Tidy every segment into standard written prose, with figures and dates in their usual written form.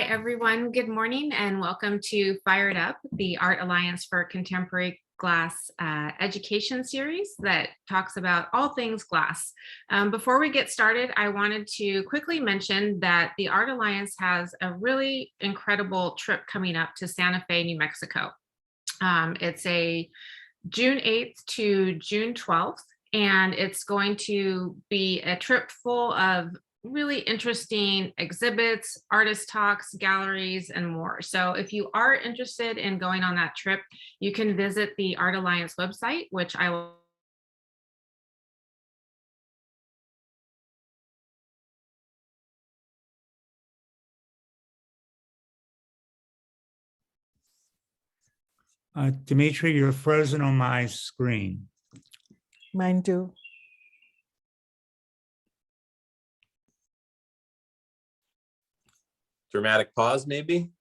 everyone. Good morning and welcome to Fired Up, the Art Alliance for Contemporary Glass education series that talks about all things glass. Before we get started, I wanted to quickly mention that the Art Alliance has a really incredible trip coming up to Santa Fe, New Mexico. It's a June 8th to June 12th, and it's going to be a trip full of really interesting exhibits, artist talks, galleries, and more. So if you are interested in going on that trip, you can visit the Art Alliance website, which I will Dimitri, you're frozen on my screen. Mine too. Dramatic pause, maybe.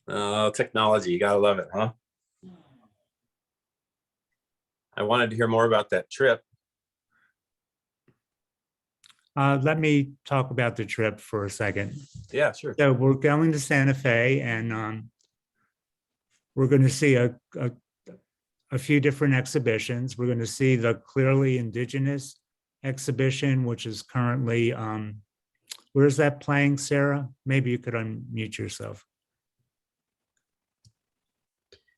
Oh, technology, you gotta love it, huh? I wanted to hear more about that trip. Let me talk about the trip for a second. Yeah, sure. So we're going to Santa Fe, and we're going to see a few different exhibitions. We're going to see the Clearly Indigenous exhibition, which is currently, where is that playing, Sarah? Maybe you could unmute yourself.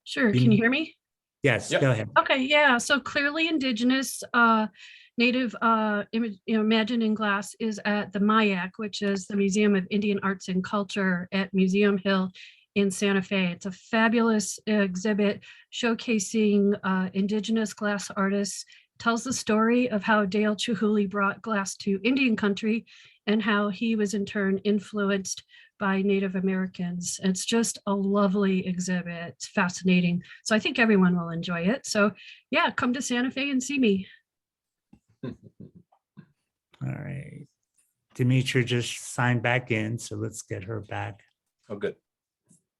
Sure, can you hear me? Yes, Yep. Go ahead. Okay, yeah, so Clearly Indigenous Native Imagined in Glass is at the MIAC, which is the Museum of Indian Arts and Culture at Museum Hill in Santa Fe. It's a fabulous exhibit showcasing Indigenous glass artists, tells the story of how Dale Chihuly brought glass to Indian country and how he was in turn influenced by Native Americans. It's just a lovely exhibit. It's fascinating. So I think everyone will enjoy it. So yeah, come to Santa Fe and see me. All right. Dimitri just signed back in, so let's get her back. Oh, good.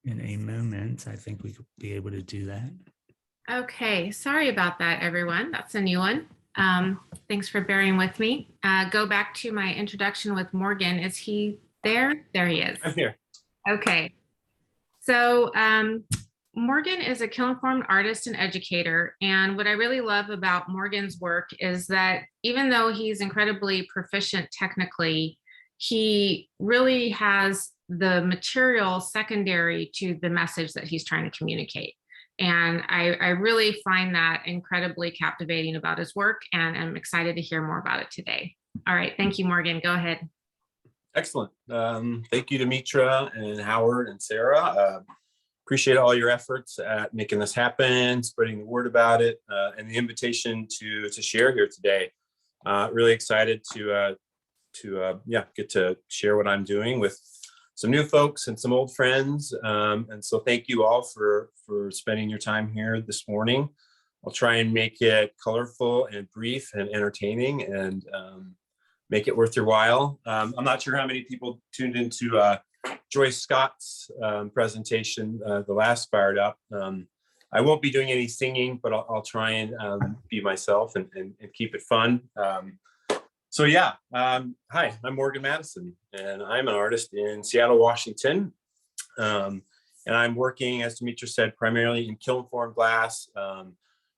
In a moment. I think we could be able to do that. Okay, sorry about that, everyone. That's a new one. Thanks for bearing with me. Go back to my introduction with Morgan. Is he there? There he is. I'm here. Okay. So Morgan is a kiln-formed artist and educator. And what I really love about Morgan's work is that even though he's incredibly proficient technically, he really has the material secondary to the message that he's trying to communicate. And I really find that incredibly captivating about his work, and I'm excited to hear more about it today. All right, thank you, Morgan. Go ahead. Excellent. Thank you to Mitra and Howard and Sarah. Appreciate all your efforts at making this happen, spreading the word about it, and the invitation to share here today. Really excited to get to share what I'm doing with some new folks and some old friends. And so thank you all for spending your time here this morning. I'll try and make it colorful and brief and entertaining and make it worth your while. I'm not sure how many people tuned into Joyce Scott's presentation, the last Fired Up. I won't be doing any singing, but I'll try and be myself and keep it fun. So yeah, hi, I'm Morgan Madison, and I'm an artist in Seattle, Washington. And I'm working, as Dimitra said, primarily in kiln-formed glass,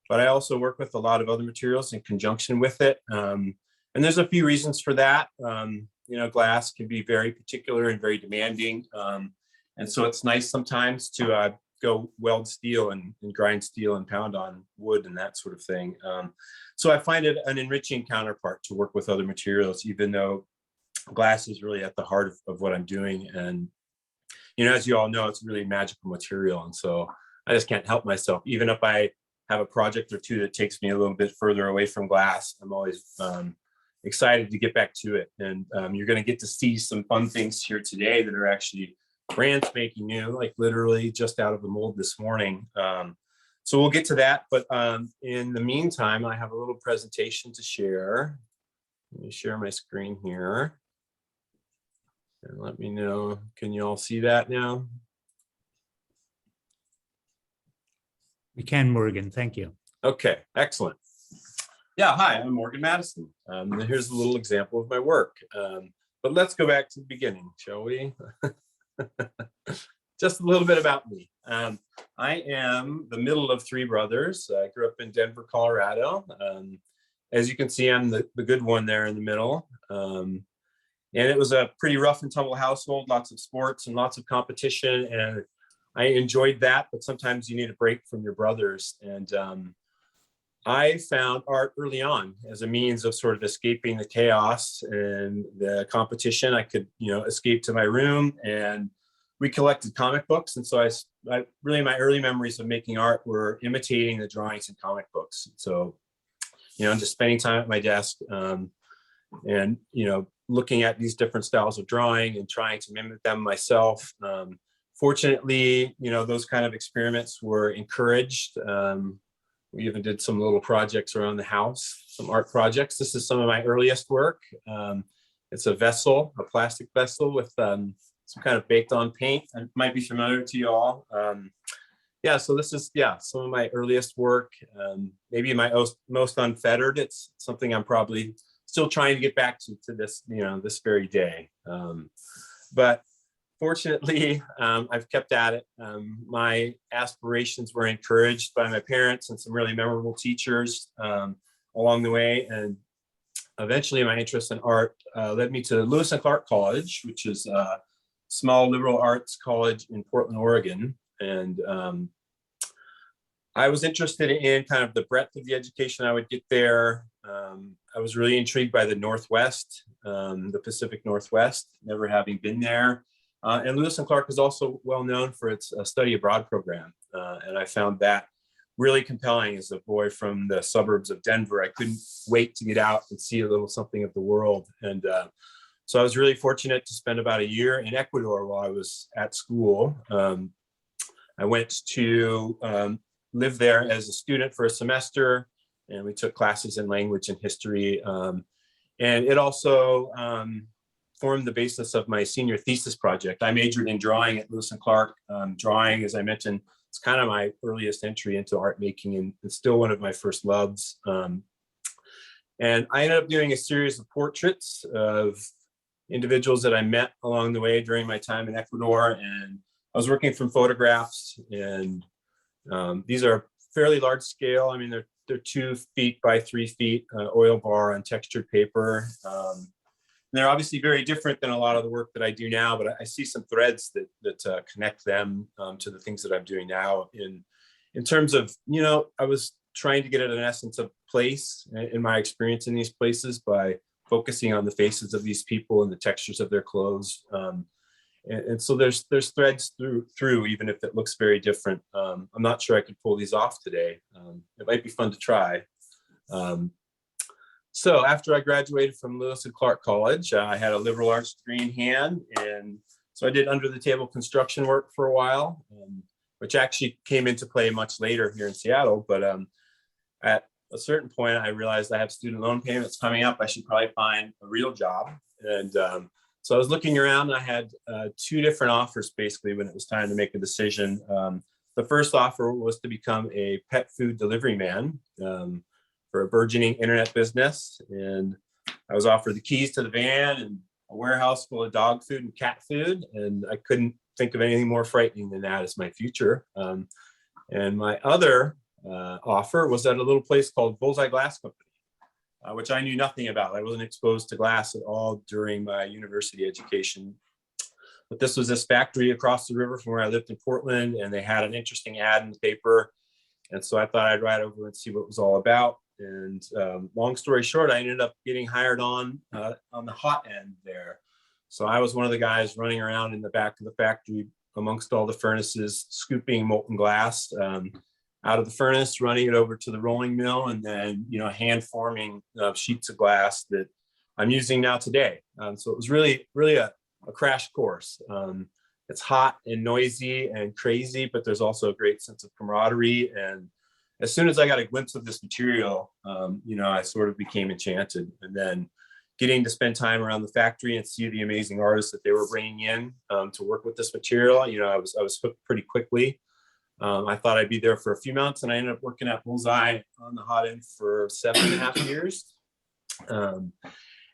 but I also work with a lot of other materials in conjunction with it. And there's a few reasons for that. You know, glass can be very particular and very demanding. And so it's nice sometimes to go weld steel and grind steel and pound on wood and that sort of thing. So I find it an enriching counterpart to work with other materials, even though glass is really at the heart of what I'm doing. And, you know, as you all know, it's a really magical material. And so I just can't help myself. Even if I have a project or two that takes me a little bit further away from glass, I'm always excited to get back to it. And you're going to get to see some fun things here today that are actually brand spanking new, like literally just out of the mold this morning. So we'll get to that. But in the meantime, I have a little presentation to share. Let me share my screen here. And let me know, can you all see that now? We can, Morgan. Thank you. Okay, excellent. Yeah, hi, I'm Morgan Madison. Here's a little example of my work. But let's go back to the beginning, shall we? Just a little bit about me. I am the middle of three brothers. I grew up in Denver, Colorado. As you can see, I'm the good one there in the middle. And it was a pretty rough and tumble household, lots of sports and lots of competition. And I enjoyed that, but sometimes you need a break from your brothers. And I found art early on as a means of sort of escaping the chaos and the competition. I could, escape to my room, and we collected comic books. And so I really, my early memories of making art were imitating the drawings in comic books. So, just spending time at my desk and, looking at these different styles of drawing and trying to mimic them myself. Fortunately, those kind of experiments were encouraged. We even did some little projects around the house, some art projects. This is some of my earliest work. It's a vessel, a plastic vessel with some kind of baked on paint. It might be familiar to you all. So this is, some of my earliest work. Maybe my most unfettered. It's something I'm probably still trying to get back to this, this very day. But fortunately, I've kept at it. My aspirations were encouraged by my parents and some really memorable teachers along the way. And eventually my interest in art led me to Lewis and Clark College, which is a small liberal arts college in Portland, Oregon. And I was interested in kind of the breadth of the education I would get there. I was really intrigued by the Northwest, the Pacific Northwest, never having been there. And Lewis and Clark is also well known for its study abroad program. And I found that really compelling as a boy from the suburbs of Denver. I couldn't wait to get out and see a little something of the world. And so I was really fortunate to spend about a year in Ecuador while I was at school. I went to live there as a student for a semester, and we took classes in language and history. And it also formed the basis of my senior thesis project. I majored in drawing at Lewis and Clark. Drawing, as I mentioned, it's kind of my earliest entry into art making, and it's still one of my first loves. And I ended up doing a series of portraits of individuals that I met along the way during my time in Ecuador. And I was working from photographs, and these are fairly large scale. I mean, they're 2 feet by 3 feet, oil bar on textured paper. And they're obviously very different than a lot of the work that I do now, but I see some threads that connect them to the things that I'm doing now. In terms of, I was trying to get at an essence of place in my experience in these places by focusing on the faces of these people and the textures of their clothes. And so there's threads through, even if it looks very different. I'm not sure I could pull these off today. It might be fun to try. So after I graduated from Lewis and Clark College, I had a liberal arts degree in hand. And so I did under the table construction work for a while, which actually came into play much later here in Seattle. But at a certain point, I realized I have student loan payments coming up. I should probably find a real job. And so I was looking around, and I had 2 different offers basically when it was time to make a decision. The first offer was to become a pet food delivery man for a burgeoning internet business. And I was offered the keys to the van and a warehouse full of dog food and cat food. And I couldn't think of anything more frightening than that as my future. And my other offer was at a little place called Bullseye Glass Company, which I knew nothing about. I wasn't exposed to glass at all during my university education. But this was this factory across the river from where I lived in Portland, and they had an interesting ad in the paper. And so I thought I'd ride over and see what it was all about. And long story short, I ended up getting hired on the hot end there. So I was one of the guys running around in the back of the factory amongst all the furnaces, scooping molten glass out of the furnace, running it over to the rolling mill, and then, hand forming sheets of glass that I'm using now today. So it was really, really a crash course. It's hot and noisy and crazy, but there's also a great sense of camaraderie. And as soon as I got a glimpse of this material, I sort of became enchanted. And then getting to spend time around the factory and see the amazing artists that they were bringing in to work with this material, I was hooked pretty quickly. I thought I'd be there for a few months, and I ended up working at Bullseye on the hot end for 7.5 years.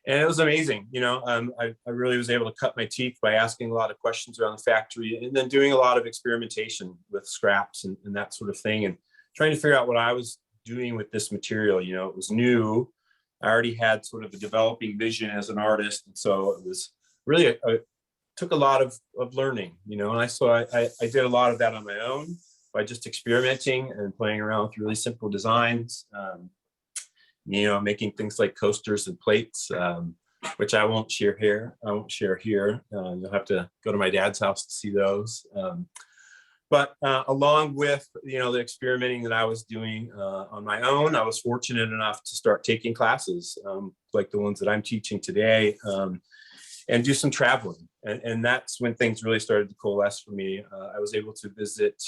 And it was amazing. I really was able to cut my teeth by asking a lot of questions around the factory, and then doing a lot of experimentation with scraps and that sort of thing, and trying to figure out what I was doing with this material. It was new. I already had sort of a developing vision as an artist. And so it was really, took a lot of learning, and I did a lot of that on my own by just experimenting and playing around with really simple designs. Making things like coasters and plates, which I won't share here. You'll have to go to my dad's house to see those. But along with, the experimenting that I was doing on my own, I was fortunate enough to start taking classes like the ones that I'm teaching today, and do some traveling. And that's when things really started to coalesce for me. I was able to visit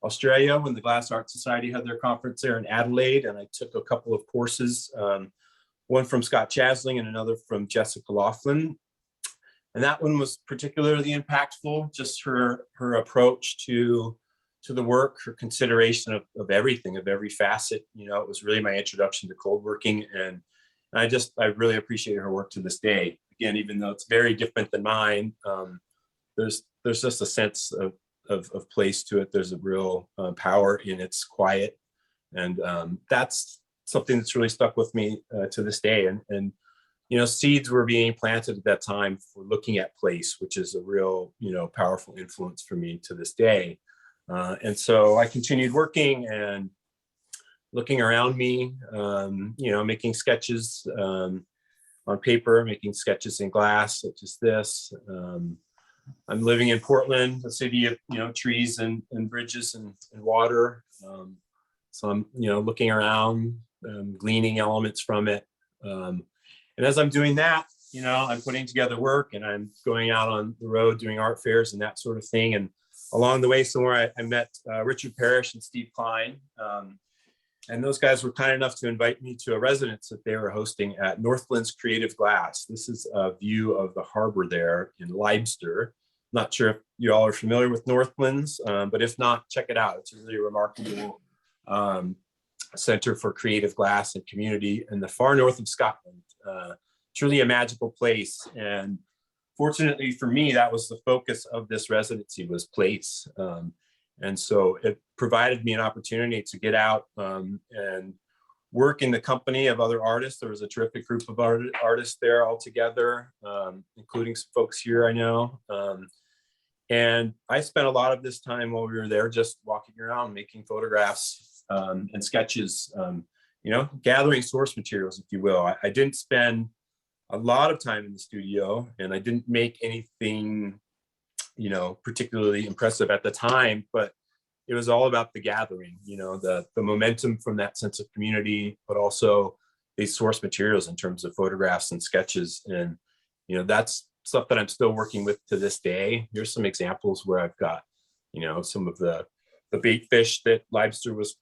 Australia when the Glass Art Society had their conference there in Adelaide, and I took a couple of courses, one from Scott Chasling and another from Jessica Laughlin. And that one was particularly impactful, just her approach to the work, her consideration of everything, of every facet. It was really my introduction to cold working, and I really appreciate her work to this day. Again, even though it's very different than mine, there's just a sense of place to it. There's a real power in its quiet, and that's something that's really stuck with me to this day. And seeds were being planted at that time for looking at place, which is a real powerful influence for me to this day. And so I continued working and looking around me, making sketches on paper, making sketches in glass, such as this. I'm living in Portland, a city of trees and bridges and water. So I'm looking around, gleaning elements from it. And as I'm doing that, I'm putting together work, and I'm going out on the road doing art fairs and that sort of thing. And along the way somewhere, I met Richard Parrish and Steve Klein. And those guys were kind enough to invite me to a residence that they were hosting at Northland's Creative Glass. This is a view of the harbor there in Leibster. Not sure if you all are familiar with Northlands, but if not, check it out. It's a really remarkable center for creative glass and community in the far north of Scotland. Truly a magical place. And fortunately for me, that was the focus of this residency, was place. And so it provided me an opportunity to get out and work in the company of other artists. There was a terrific group of artists there all together, including some folks here I know. And I spent a lot of this time while we were there just walking around, making photographs and sketches, gathering source materials, if you will. I didn't spend a lot of time in the studio, and I didn't make anything particularly impressive at the time, but it was all about the gathering, the momentum from that sense of community, but also these source materials in terms of photographs and sketches. And, that's stuff that I'm still working with to this day. Here's some examples where I've got, some of the bait fish that Leibster was,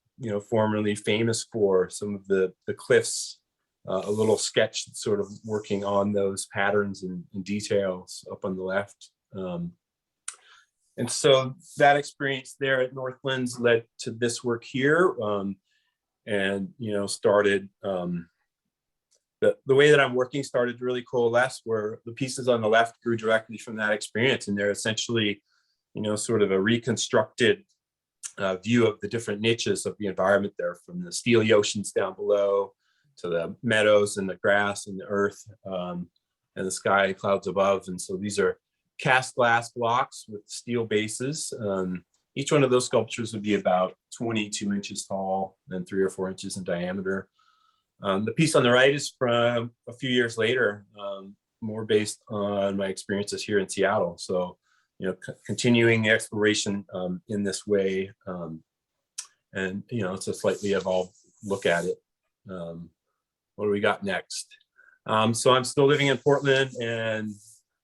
formerly famous for, some of the cliffs, a little sketch that's sort of working on those patterns and details up on the left. And so that experience there at Northlands led to this work here, and started the way that I'm working started to really coalesce, where the pieces on the left grew directly from that experience, and they're essentially sort of a reconstructed view of the different niches of the environment there, from the steely oceans down below to the meadows and the grass and the earth, and the sky clouds above. And so these are cast glass blocks with steel bases. Each one of those sculptures would be about 22 inches tall and 3 or 4 inches in diameter. The piece on the right is from a few years later, more based on my experiences here in Seattle. So, continuing the exploration in this way, and it's a slightly evolved look at it. What do we got next? So I'm still living in Portland and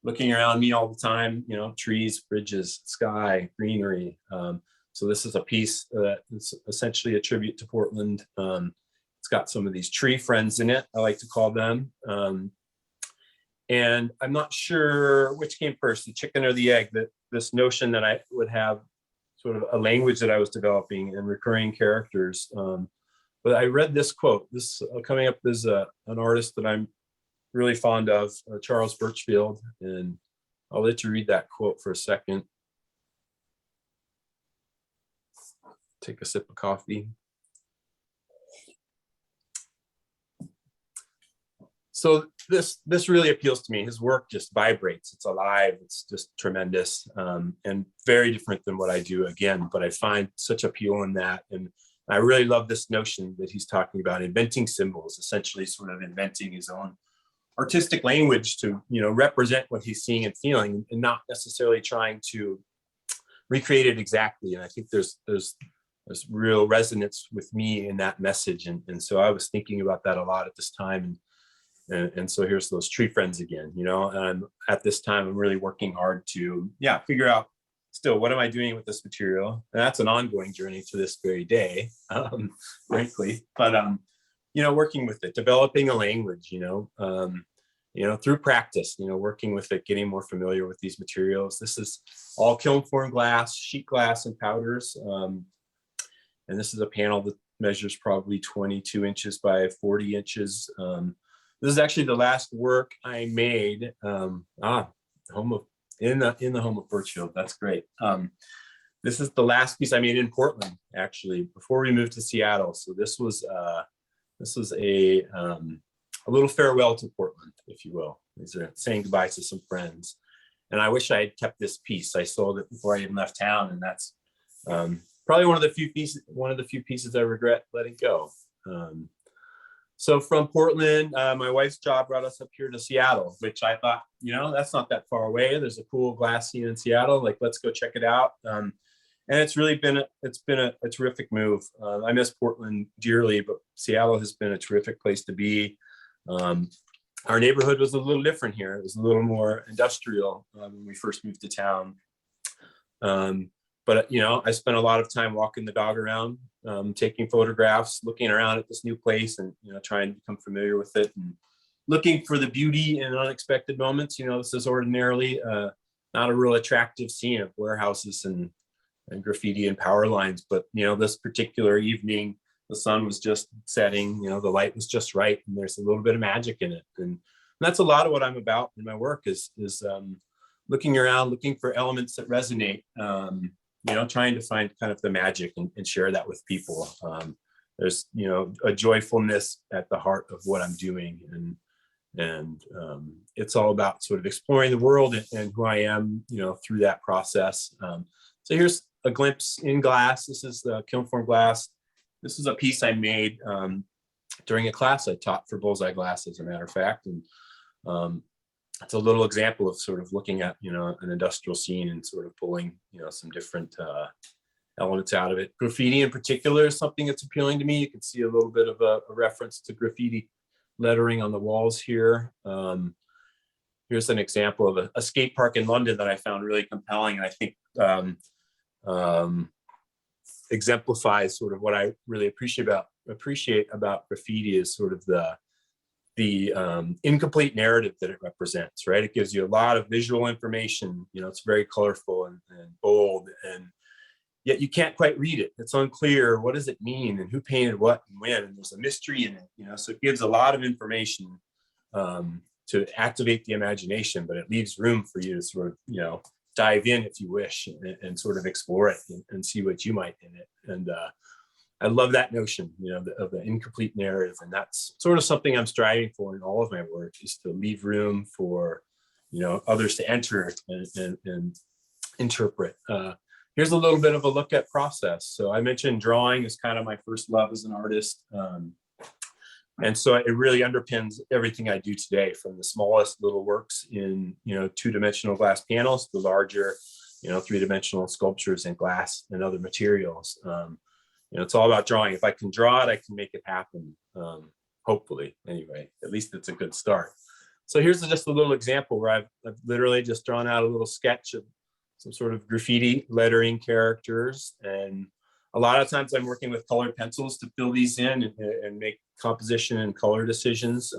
looking around me all the time, trees, bridges, sky, greenery. So this is a piece that is essentially a tribute to Portland. It's got some of these tree friends in it, I like to call them. And I'm not sure which came first, the chicken or the egg, that this notion that I would have sort of a language that I was developing and recurring characters. But I read this quote. This coming up is an artist that I'm really fond of, Charles Birchfield, and I'll let you read that quote for a second. Take a sip of coffee. So this really appeals to me. His work just vibrates. It's alive. It's just tremendous, and very different than what I do again. But I find such appeal in that, and I really love this notion that he's talking about inventing symbols, essentially sort of inventing his own artistic language to, you know, represent what he's seeing and feeling, and not necessarily trying to recreate it exactly. And I think there's real resonance with me in that message, and so I was thinking about that a lot at this time. And so here's those tree friends again, you know, and at this time, I'm really working hard to, figure out still, what am I doing with this material? And that's an ongoing journey to this very day, frankly, but, you know, working with it, developing a language, you know, through practice, you know, working with it, getting more familiar with these materials. This is all kiln form glass, sheet glass, and powders. And this is a panel that measures probably 22 inches by 40 inches. This is actually the last work I made. In the home of Birchfield. That's great. This is the last piece I made in Portland, actually, before we moved to Seattle. So this was a little farewell to Portland, if you will. These are saying goodbye to some friends. And I wish I had kept this piece. I sold it before I even left town, and that's probably one of the few pieces I regret letting go. So from Portland, my wife's job brought us up here to Seattle, which I thought, you know, that's not that far away. There's a cool glass scene in Seattle. Like, let's go check it out. And it's really been a terrific move. I miss Portland dearly, but Seattle has been a terrific place to be. Our neighborhood was a little different here. It was a little more industrial when we first moved to town. But, you know, I spent a lot of time walking the dog around, taking photographs, looking around at this new place, and, you know, trying to become familiar with it and looking for the beauty in unexpected moments. You know, this is ordinarily not a real attractive scene of warehouses and graffiti and power lines. But, you know, this particular evening, the sun was just setting, you know, the light was just right, and there's a little bit of magic in it. And that's a lot of what I'm about in my work is looking around, looking for elements that resonate, you know, trying to find kind of the magic and share that with people. There's, you know, a joyfulness at the heart of what I'm doing. And it's all about sort of exploring the world and who I am, you know, through that process. So here's a glimpse in glass. This is the kiln form glass. This is a piece I made during a class I taught for Bullseye Glass, as a matter of fact. And it's a little example of sort of looking at, you know, an industrial scene and sort of pulling, you know, some different elements out of it. Graffiti in particular is something that's appealing to me. You can see a little bit of a reference to graffiti lettering on the walls here. Here's an example of a skate park in London that I found really compelling, and I think exemplifies sort of what I really appreciate about graffiti is sort of the incomplete narrative that it represents, right? It gives you a lot of visual information. You know, it's very colorful and bold, and yet you can't quite read it. It's unclear. What does it mean, and who painted what and when? And there's a mystery in it, you know, so it gives a lot of information to activate the imagination, but it leaves room for you to sort of, you know, dive in if you wish and sort of explore it and see what you might in it. And I love that notion, you know, of the incomplete narrative. And that's sort of something I'm striving for in all of my work, is to leave room for, you know, others to enter and interpret. Here's a little bit of a look at process. So I mentioned drawing is kind of my first love as an artist. And so it really underpins everything I do today, from the smallest little works in, you know, 2-dimensional glass panels to larger, you know, 3-dimensional sculptures in glass and other materials. You know, it's all about drawing. If I can draw it, I can make it happen. Hopefully, anyway, at least it's a good start. So here's just a little example where I've literally just drawn out a little sketch of some sort of graffiti lettering characters. And a lot of times I'm working with colored pencils to fill these in and make composition and color decisions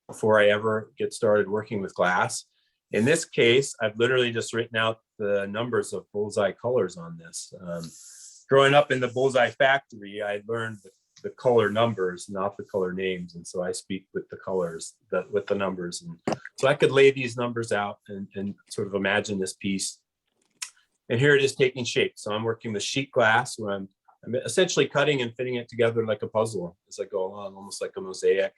before I ever get started working with glass. In this case, I've literally just written out the numbers of Bullseye colors on this. Growing up in the Bullseye factory, I learned the color numbers, not the color names. And so I speak with the colors, with the numbers. And so I could lay these numbers out and sort of imagine this piece. And here it is taking shape. So I'm working with sheet glass where I'm essentially cutting and fitting it together like a puzzle as I go along, almost like a mosaic.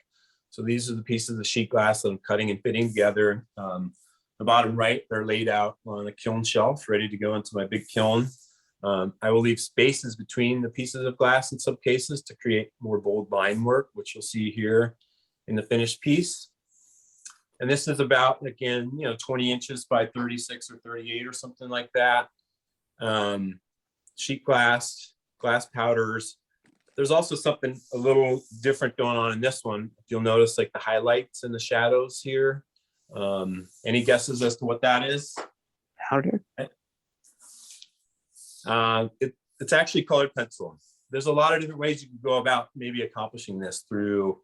So these are the pieces of sheet glass that I'm cutting and fitting together. The bottom right, they're laid out on a kiln shelf, ready to go into my big kiln. I will leave spaces between the pieces of glass in some cases to create more bold line work, which you'll see here in the finished piece. And this is about, again, 20 inches by 36 or 38 or something like that. Sheet glass, glass powders. There's also something a little different going on in this one. If you'll notice, like the highlights and the shadows here. Any guesses as to what that is? Powder. It's actually colored pencil. There's a lot of different ways you can go about maybe accomplishing this through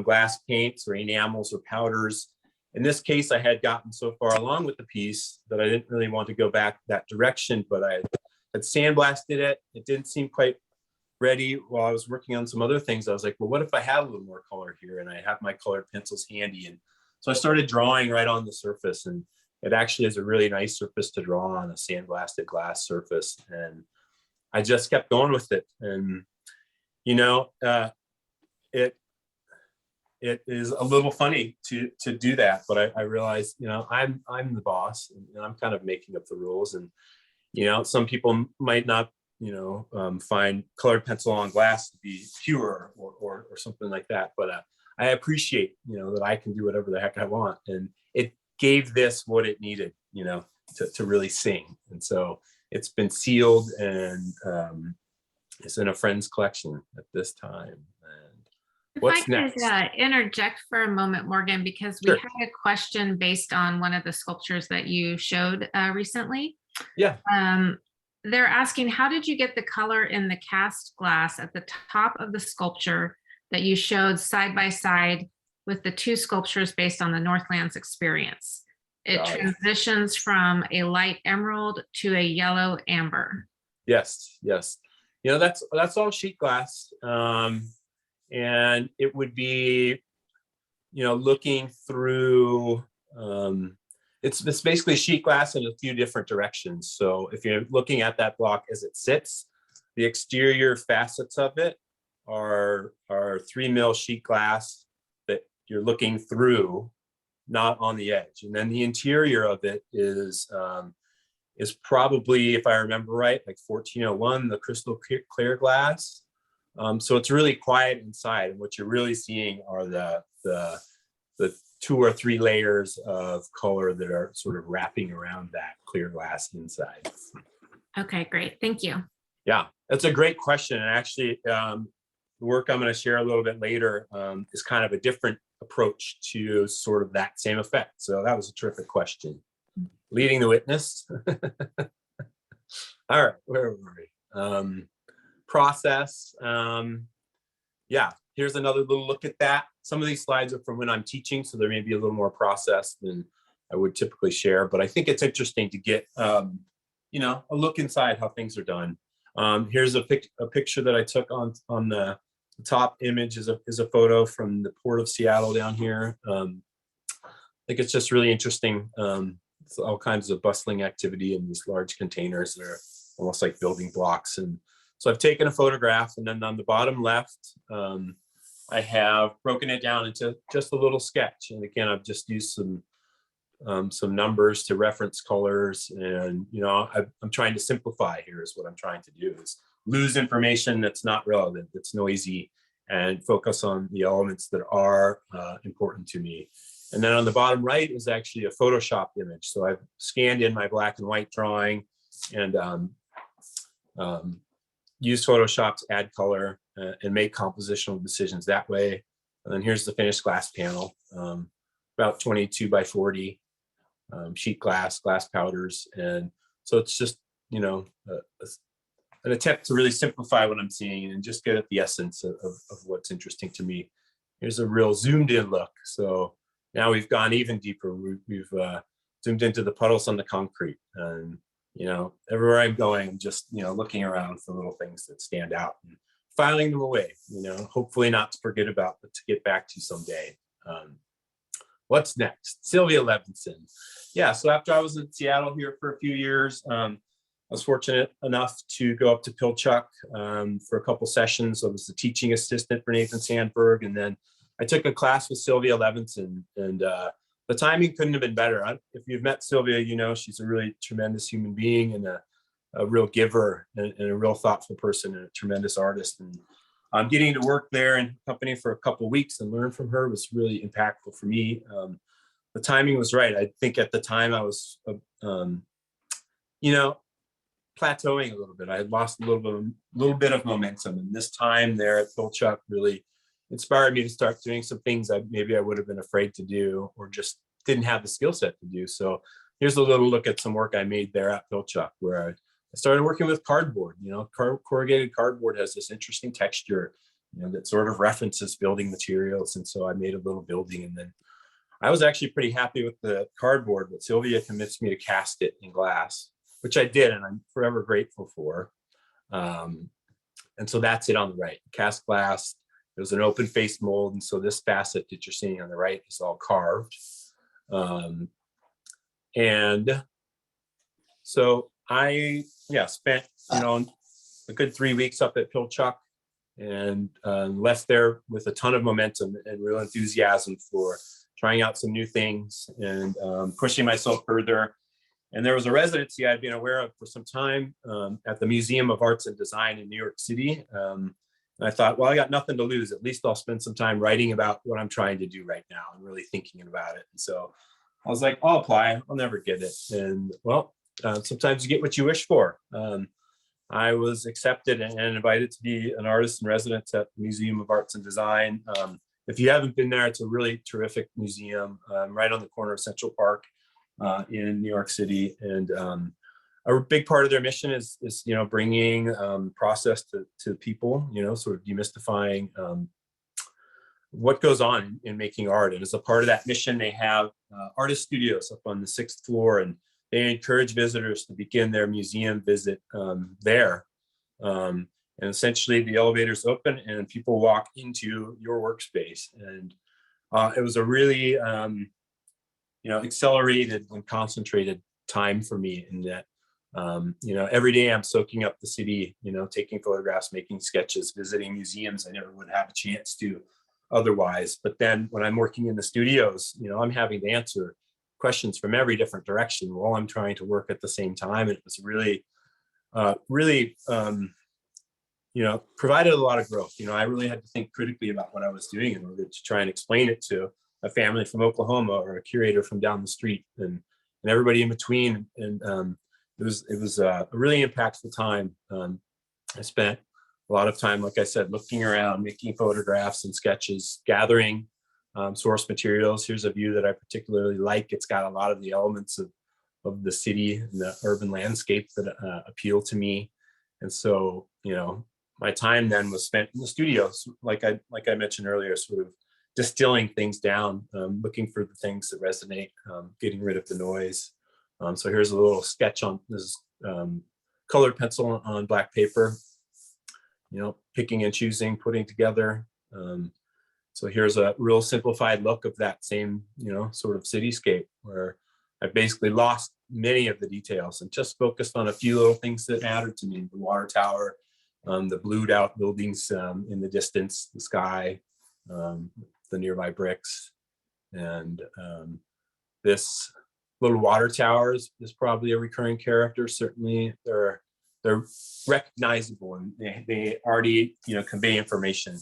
glass paints or enamels or powders. In this case, I had gotten so far along with the piece that I didn't really want to go back that direction, but I had sandblasted it. It didn't seem quite ready. While I was working on some other things, I was like, well, what if I have a little more color here? And I have my colored pencils handy. And so I started drawing right on the surface, and it actually is a really nice surface to draw on, a sandblasted glass surface. And I just kept going with it. And, it is a little funny to do that, but I realized, I'm the boss, and I'm kind of making up the rules. And, some people might not, find colored pencil on glass to be pure or something like that. But I appreciate, that I can do whatever the heck I want. And it gave this what it needed, to really sing. And so it's been sealed and it's in a friend's collection at this time. And what's next? If I could interject for a moment, Morgan, because we Sure. had a question based on one of the sculptures that you showed recently. Yeah. They're asking, how did you get the color in the cast glass at the top of the sculpture that you showed side by side with the two sculptures based on the Northlands experience? It Got it. transitions from a light emerald to a yellow amber. Yes. That's all sheet glass. And it would be, looking through, it's basically sheet glass in a few different directions. So if you're looking at that block as it sits, the exterior facets of it are 3 mil sheet glass that you're looking through, not on the edge. And then the interior of it is probably, if I remember right, like 1401, the crystal clear glass. So it's really quiet inside, and what you're really seeing are the 2 or 3 layers of color that are sort of wrapping around that clear glass inside. Okay, great. Thank you. Yeah, that's a great question. And actually, the work I'm going to share a little bit later is kind of a different approach to sort of that same effect. So that was a terrific question. Leading the witness. All right, where were we? Process. Yeah, here's another little look at that. Some of these slides are from when I'm teaching, so there may be a little more process than I would typically share, but I think it's interesting to get, a look inside how things are done. Here's a picture that I took on the top image is a photo from the Port of Seattle down here. I think it's just really interesting. It's all kinds of bustling activity in these large containers that are almost like building blocks. And so I've taken a photograph, and then on the bottom left, I have broken it down into just a little sketch. And again, I've just used some numbers to reference colors. And, I'm trying to simplify here is what I'm trying to do, is lose information that's not relevant, that's noisy, and focus on the elements that are important to me. And then on the bottom right is actually a Photoshop image. So I've scanned in my black and white drawing and use Photoshop to add color and make compositional decisions that way. And then here's the finished glass panel, about 22 by 40, sheet glass powders. And so it's just, an attempt to really simplify what I'm seeing and just get at the essence of what's interesting to me. Here's a real zoomed in look. So now we've gone even deeper. We've zoomed into the puddles on the concrete. And everywhere I'm going, I'm just, looking around for little things that stand out and filing them away, hopefully not to forget about, but to get back to someday. What's next? Sylvia Levinson. Yeah, so after I was in Seattle here for a few years, I was fortunate enough to go up to Pilchuck for a couple sessions. I was the teaching assistant for Nathan Sandberg, and then I took a class with Sylvia Levinson, and the timing couldn't have been better. If you've met Sylvia, she's a really tremendous human being and a real giver and a real thoughtful person and a tremendous artist. And getting to work there in company for a couple of weeks and learn from her was really impactful for me. The timing was right. I think at the time I was, plateauing a little bit. I had lost a little bit of momentum, and this time there at Pilchuck really inspired me to start doing some things I would have been afraid to do or just didn't have the skill set to do. So here's a little look at some work I made there at Pilchuck, where I started working with cardboard. Corrugated cardboard has this interesting texture, that sort of references building materials. And so I made a little building, and then I was actually pretty happy with the cardboard, but Sylvia convinced me to cast it in glass, which I did, and I'm forever grateful for. And so that's it on the right, cast glass. It was an open faced mold. And so this facet that you're seeing on the right is all carved. And so I spent, a good 3 weeks up at Pilchuck, and left there with a ton of momentum and real enthusiasm for trying out some new things and pushing myself further. And there was a residency I'd been aware of for some time at the Museum of Arts and Design in New York City. And I thought, well, I got nothing to lose. At least I'll spend some time writing about what I'm trying to do right now and really thinking about it. And so I was like, I'll apply. I'll never get it. And well, sometimes you get what you wish for. I was accepted and invited to be an artist in residence at the Museum of Arts and Design. If you haven't been there, it's a really terrific museum right on the corner of Central Park in New York City. And a big part of their mission is bringing process to people, sort of demystifying what goes on in making art. And as a part of that mission, they have artist studios up on the 6th floor, and they encourage visitors to begin their museum visit there. And essentially the elevators open and people walk into your workspace. And it was a really, accelerated and concentrated time for me in that, every day I'm soaking up the city, taking photographs, making sketches, visiting museums I never would have a chance to otherwise. But then when I'm working in the studios, I'm having to answer questions from every different direction while I'm trying to work at the same time. And it was really, provided a lot of growth. I really had to think critically about what I was doing in order to try and explain it to a family from Oklahoma or a curator from down the street and everybody in between. And it was a really impactful time. I spent a lot of time, like I said, looking around, making photographs and sketches, gathering source materials. Here's a view that I particularly like. It's got a lot of the elements of the city and the urban landscape that appeal to me. And so, my time then was spent in the studios, like I mentioned earlier, sort of distilling things down, looking for the things that resonate, getting rid of the noise. So here's a little sketch on this colored pencil on black paper, picking and choosing, putting together. So here's a real simplified look of that same, sort of cityscape where I basically lost many of the details and just focused on a few little things that mattered to me: the water tower, the blued out buildings in the distance, the sky, the nearby bricks. And this little water tower is probably a recurring character. Certainly they're recognizable, and they already, convey information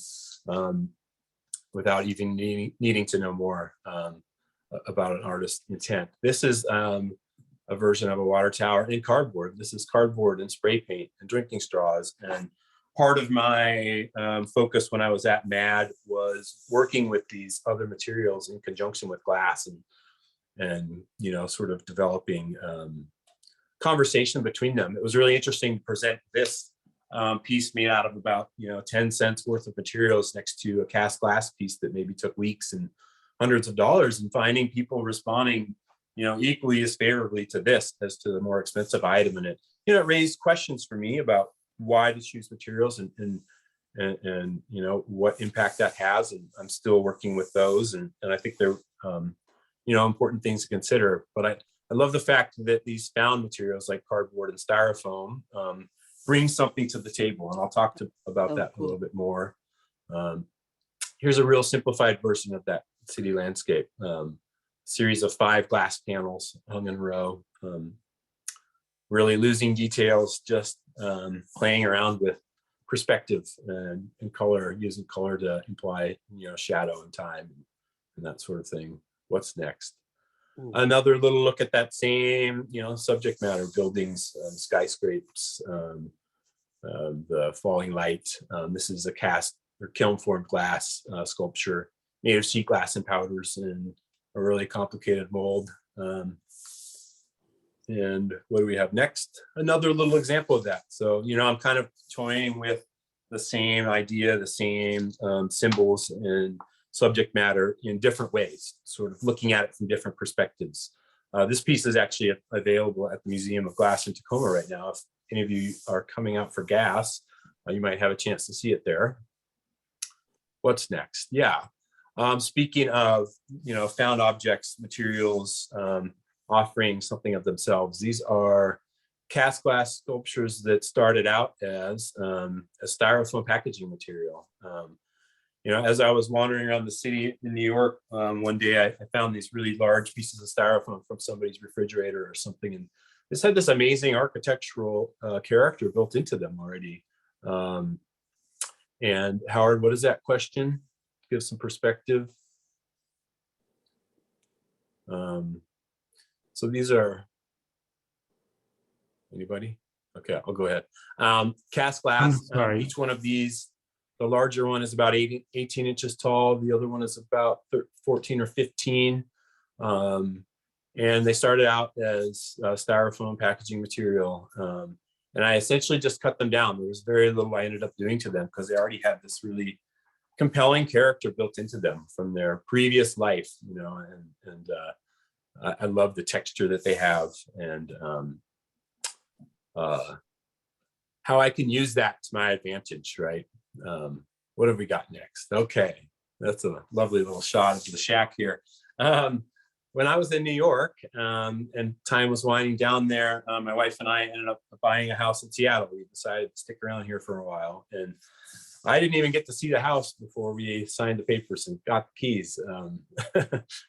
without even needing to know more about an artist's intent. This is a version of a water tower in cardboard. This is cardboard and spray paint and drinking straws. And part of my focus when I was at MAD was working with these other materials in conjunction with glass and sort of developing conversation between them. It was really interesting to present this piece made out of about 10 cents worth of materials next to a cast glass piece that maybe took weeks and hundreds of dollars, and finding people responding equally as favorably to this as to the more expensive item. And it raised questions for me about why to choose materials and and you know, what impact that has. And I'm still working with those, and I think they're you know, important things to consider. But I love the fact that these found materials like cardboard and styrofoam bring something to the table, and I'll talk about that a little bit more. Here's a real simplified version of that city landscape. Series of 5 glass panels hung in a row, really losing details, just playing around with perspective and color, using color to imply, you know, shadow and time and that sort of thing. What's next? Another little look at that same, you know, subject matter: buildings, skyscrapes, the falling light. This is a cast or kiln formed glass sculpture made of sheet glass and powders in a really complicated mold. And what do we have next? Another little example of that. So, you know, I'm kind of toying with the same idea, the same symbols and subject matter in different ways, sort of looking at it from different perspectives. This piece is actually available at the Museum of Glass in Tacoma right now. If any of you are coming out for gas, you might have a chance to see it there. What's next? Yeah. Speaking of, you know, found objects, materials, offering something of themselves. These are cast glass sculptures that started out as a styrofoam packaging material. You know, as I was wandering around the city in New York, one day I found these really large pieces of styrofoam from somebody's refrigerator or something, and this had this amazing architectural character built into them already. And Howard, what is that question? Give some perspective. So these are, anybody? Okay, I'll go ahead. Cast glass, each one of these, the larger one is about 18 inches tall. The other one is about 14 or 15. And they started out as styrofoam packaging material. And I essentially just cut them down. There was very little I ended up doing to them because they already had this really compelling character built into them from their previous life, you know, and I love the texture that they have, and how I can use that to my advantage, right? What have we got next? Okay, that's a lovely little shot of the shack here. When I was in New York and time was winding down there, my wife and I ended up buying a house in Seattle. We decided to stick around here for a while, and I didn't even get to see the house before we signed the papers and got the keys,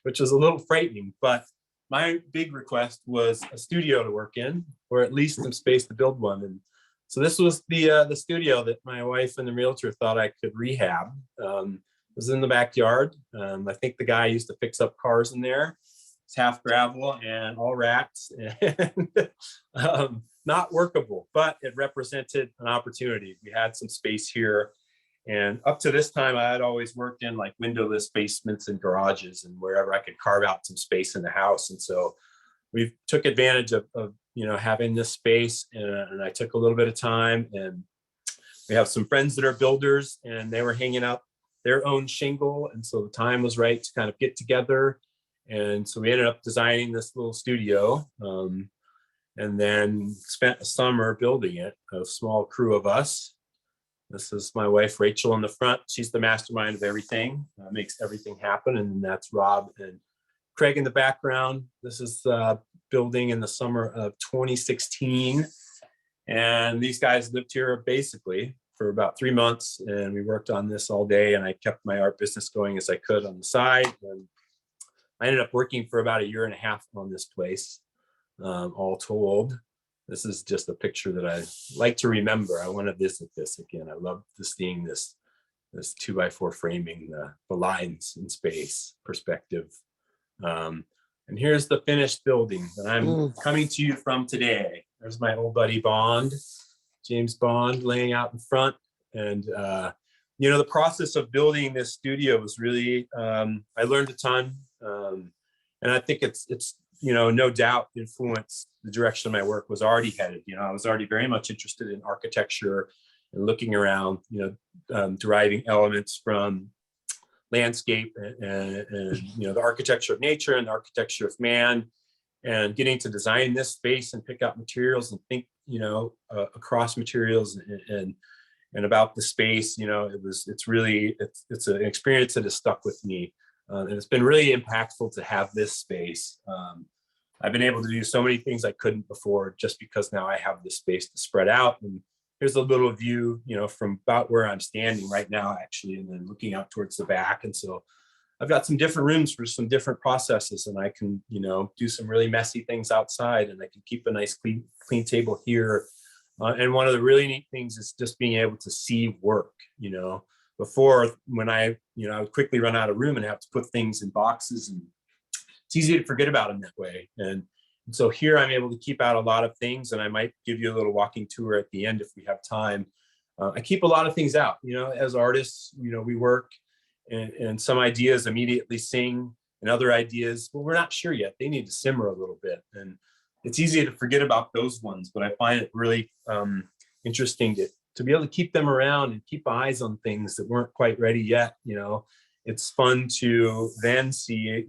which was a little frightening. But my big request was a studio to work in, or at least some space to build one. And so this was the studio that my wife and the realtor thought I could rehab. It was in the backyard. I think the guy used to fix up cars in there. It's half gravel and all rats, and not workable, but it represented an opportunity. We had some space here. And up to this time, I had always worked in like windowless basements and garages and wherever I could carve out some space in the house. And so we took advantage of you know, having this space, and I took a little bit of time, and we have some friends that are builders, and they were hanging out their own shingle. And so the time was right to kind of get together. And so we ended up designing this little studio, and then spent a summer building it, a small crew of us. This is my wife, Rachel, in the front. She's the mastermind of everything, makes everything happen. And that's Rob and Craig in the background. This is building in the summer of 2016. And these guys lived here basically for about 3 months. And we worked on this all day. And I kept my art business going as I could on the side. And I ended up working for about 1.5 years on this place, all told. This is just a picture that I like to remember. I want to visit this again. I love seeing this 2x4 framing, the lines in space, perspective. And here's the finished building that I'm coming to you from today. There's my old buddy Bond, James Bond, laying out in front. And you know, the process of building this studio was really, I learned a ton. And I think it's you know, no doubt influenced the direction my work was already headed. You know, I was already very much interested in architecture and looking around, you know, deriving elements from landscape and you know, the architecture of nature and the architecture of man, and getting to design this space and pick out materials and think, you know, across materials and about the space. It's an experience that has stuck with me. And it's been really impactful to have this space. I've been able to do so many things I couldn't before, just because now I have this space to spread out. And here's a little view, from about where I'm standing right now, actually, and then looking out towards the back. And so I've got some different rooms for some different processes, and I can, do some really messy things outside, and I can keep a nice clean table here. And one of the really neat things is just being able to see work. Before, when I would quickly run out of room and have to put things in boxes, and it's easy to forget about them that way. And so here I'm able to keep out a lot of things, and I might give you a little walking tour at the end if we have time. I keep a lot of things out. As artists, we work, and some ideas immediately sing, and other ideas, well, we're not sure yet. They need to simmer a little bit, and it's easy to forget about those ones. But I find it really interesting to be able to keep them around and keep eyes on things that weren't quite ready yet. It's fun to then see,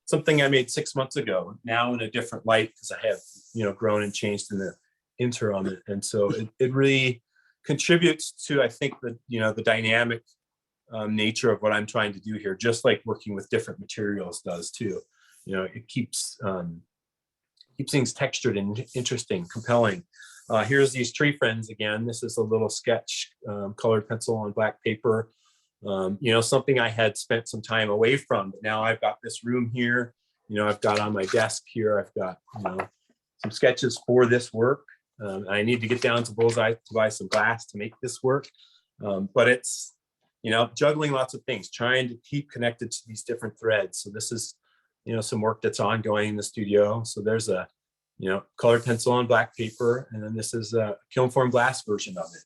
something I made 6 months ago, now in a different light, because I have, grown and changed in the interim. And so it really contributes to, I think, the dynamic nature of what I'm trying to do here, just like working with different materials does too. It keeps things textured and interesting, compelling. Here's these tree friends again. This is a little sketch, colored pencil on black paper. Something I had spent some time away from, but now I've got this room here. I've got on my desk here, I've got, some sketches for this work. I need to get down to Bullseye to buy some glass to make this work. But it's, juggling lots of things, trying to keep connected to these different threads. So this is, some work that's ongoing in the studio. So there's a, colored pencil on black paper. And then this is a kiln form glass version of it.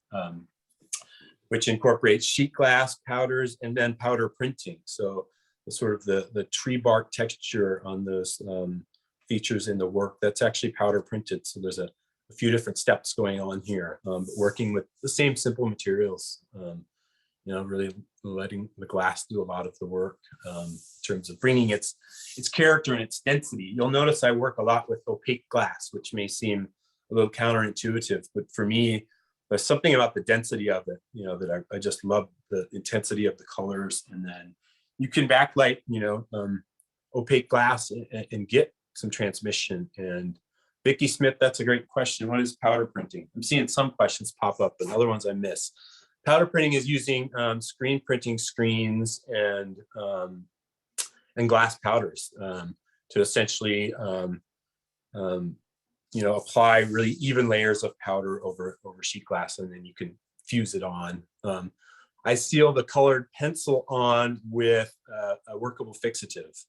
Which incorporates sheet glass, powders, and then powder printing. So the sort of the tree bark texture on those features in the work, that's actually powder printed. So there's a few different steps going on here, but working with the same simple materials, really letting the glass do a lot of the work in terms of bringing its character and its density. You'll notice I work a lot with opaque glass, which may seem a little counterintuitive, but for me, there's something about the density of it, that I just love the intensity of the colors. And then you can backlight, opaque glass and get some transmission. And Vicki Smith, that's a great question. What is powder printing? I'm seeing some questions pop up, but other ones I miss. Powder printing is using screen printing screens and glass powders to essentially apply really even layers of powder over sheet glass, and then you can fuse it on. I seal the colored pencil on with a workable fixative.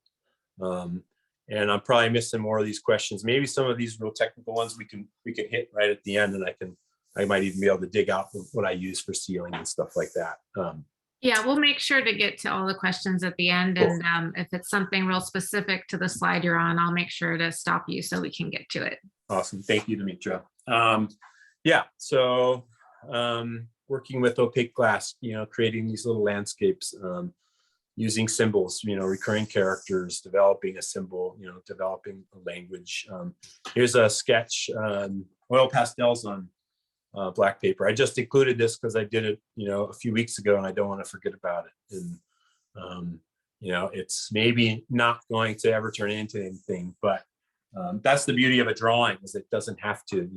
And I'm probably missing more of these questions. Maybe some of these real technical ones we can hit right at the end, and I might even be able to dig out what I use for sealing and stuff like that. Yeah, we'll make sure to get to all the questions at the end. Cool. And if it's something real specific to the slide you're on, I'll make sure to stop you so we can get to it. Awesome. Thank you, Dimitra. So working with opaque glass, creating these little landscapes, using symbols, recurring characters, developing a symbol, developing a language. Here's a sketch, oil pastels on black paper. I just included this because I did it, a few weeks ago, and I don't want to forget about it. And, it's maybe not going to ever turn into anything, but that's the beauty of a drawing, is it doesn't have to,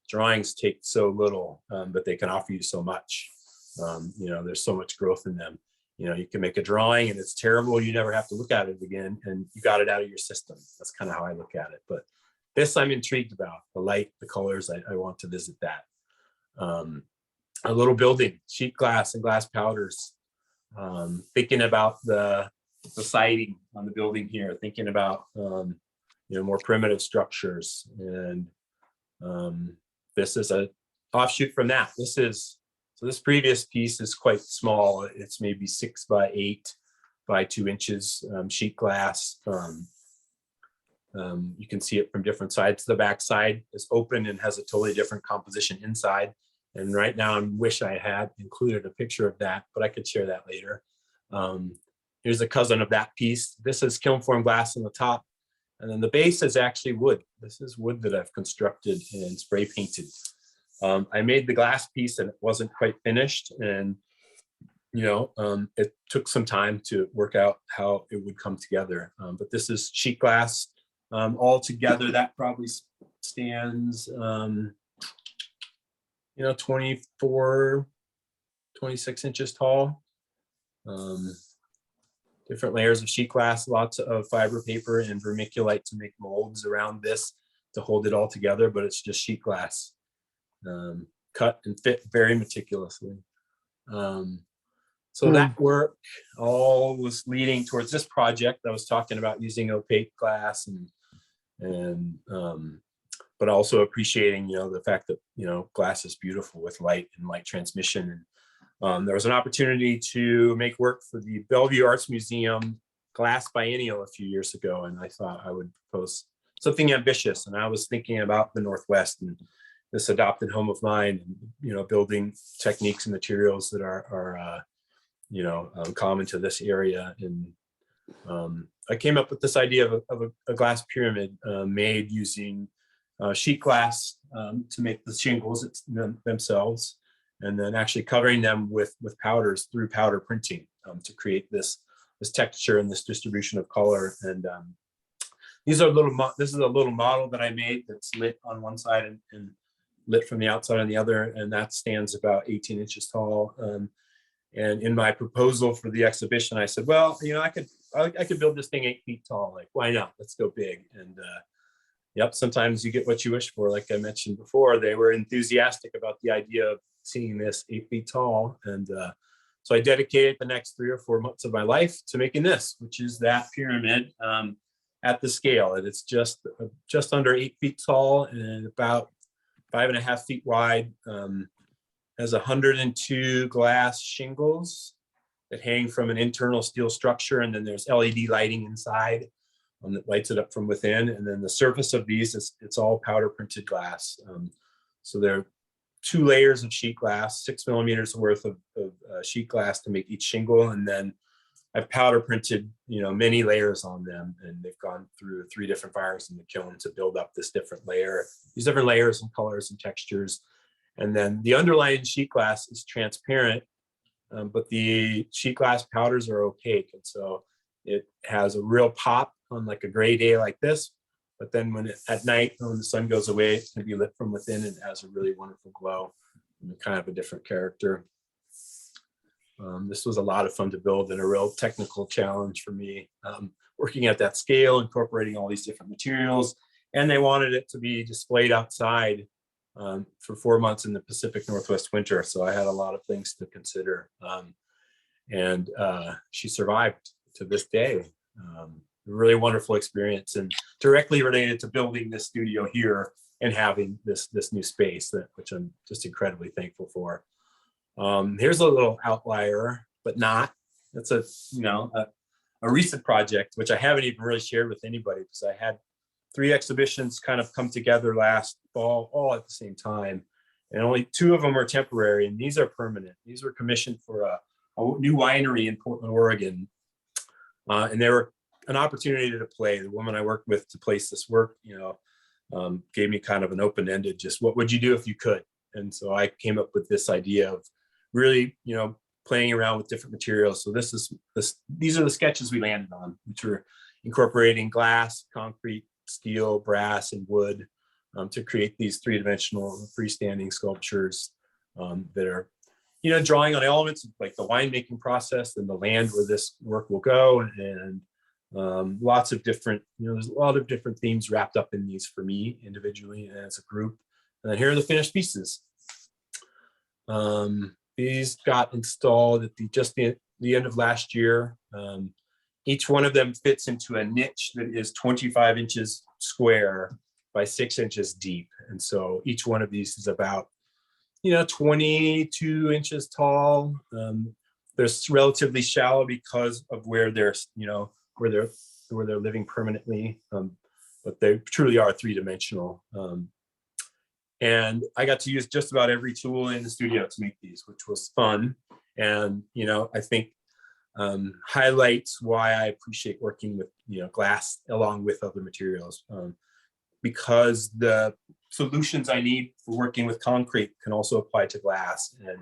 drawings take so little, but they can offer you so much. There's so much growth in them. You can make a drawing and it's terrible, you never have to look at it again, and you got it out of your system. That's kind of how I look at it. But this I'm intrigued about, the light, the colors, I want to visit that. A little building, sheet glass and glass powders, thinking about the siding on the building here, thinking about more primitive structures. And this is a offshoot from that. This previous piece is quite small. It's maybe 6 by 8 by 2 inches sheet glass. You can see it from different sides. The back side is open and has a totally different composition inside. And right now I wish I had included a picture of that, but I could share that later. Here's a cousin of that piece. This is kiln form glass on the top. And then the base is actually wood. This is wood that I've constructed and spray painted. I made the glass piece and it wasn't quite finished, and it took some time to work out how it would come together. But this is sheet glass all together. That probably stands 24, 26 inches tall. Different layers of sheet glass, lots of fiber paper and vermiculite to make molds around this to hold it all together, but it's just sheet glass, cut and fit very meticulously. So that work all was leading towards this project. I was talking about using opaque glass and but also appreciating, the fact that, glass is beautiful with light and light transmission. And there was an opportunity to make work for the Bellevue Arts Museum glass biennial a few years ago. And I thought I would propose something ambitious. And I was thinking about the Northwest and this adopted home of mine, and, building techniques and materials that are common to this area. And I came up with this idea of a glass pyramid made using sheet glass to make the shingles themselves, and then actually covering them with powders through powder printing to create this texture and this distribution of color. And this is a little model that I made that's lit on one side and lit from the outside on the other, and that stands about 18 inches tall. And in my proposal for the exhibition, I said, well, I could build this thing 8 feet tall. Like, why not? Let's go big. And yep, sometimes you get what you wish for. Like I mentioned before, they were enthusiastic about the idea of seeing this 8 feet tall. And so I dedicated the next 3 or 4 months of my life to making this, which is that pyramid at the scale. And it's just under 8 feet tall and about 5.5 feet wide. Has 102 glass shingles that hang from an internal steel structure, and then there's LED lighting inside that lights it up from within. And then the surface of these it's all powder printed glass. So there are 2 layers of sheet glass, 6 millimeters worth of sheet glass to make each shingle, and then I've powder printed many layers on them, and they've gone through 3 different fires in the kiln to build up these different layers and colors and textures. And then the underlying sheet glass is transparent, but the sheet glass powders are opaque. And so it has a real pop on like a gray day like this. But then at night, when the sun goes away, it can be lit from within and it has a really wonderful glow and kind of a different character. This was a lot of fun to build and a real technical challenge for me, working at that scale, incorporating all these different materials. And they wanted it to be displayed outside for 4 months in the Pacific Northwest winter. So I had a lot of things to consider. And she survived to this day. Really wonderful experience and directly related to building this studio here and having this new space, which I'm just incredibly thankful for. Here's a little outlier, but not. It's a recent project, which I haven't even really shared with anybody because I had 3 exhibitions kind of come together last fall, all at the same time. And only 2 of them are temporary, and these are permanent. These were commissioned for a new winery in Portland, Oregon. And they were an opportunity to play. The woman I worked with to place this work, gave me kind of an open-ended, just what would you do if you could? And so I came up with this idea of really, playing around with different materials. So these are the sketches we landed on, which were incorporating glass, concrete, steel, brass, and wood to create these 3-dimensional freestanding sculptures that are, drawing on elements of like the winemaking process and the land where this work will go, and lots of different, there's a lot of different themes wrapped up in these for me individually and as a group. And here are the finished pieces. These got installed at the end of last year. Each one of them fits into a niche that is 25 inches square by 6 inches deep. And so each one of these is about, 22 inches tall. They're relatively shallow because of where they're living permanently. But they truly are 3-dimensional. And I got to use just about every tool in the studio to make these, which was fun. And, I think highlights why I appreciate working with, glass along with other materials. because the solutions I need for working with concrete can also apply to glass. And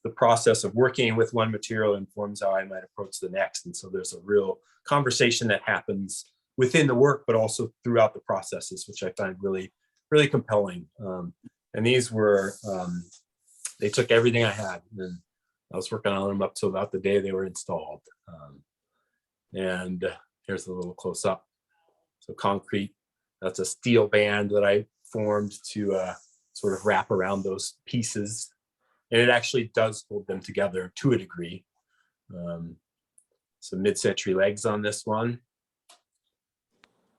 the process of working with one material informs how I might approach the next. And so there's a real conversation that happens within the work, but also throughout the processes, which I find really, really compelling. And these were, they took everything I had, and I was working on them up to about the day they were installed. And here's a little close up. So concrete, that's a steel band that I formed to sort of wrap around those pieces. And it actually does hold them together to a degree. Some mid-century legs on this one.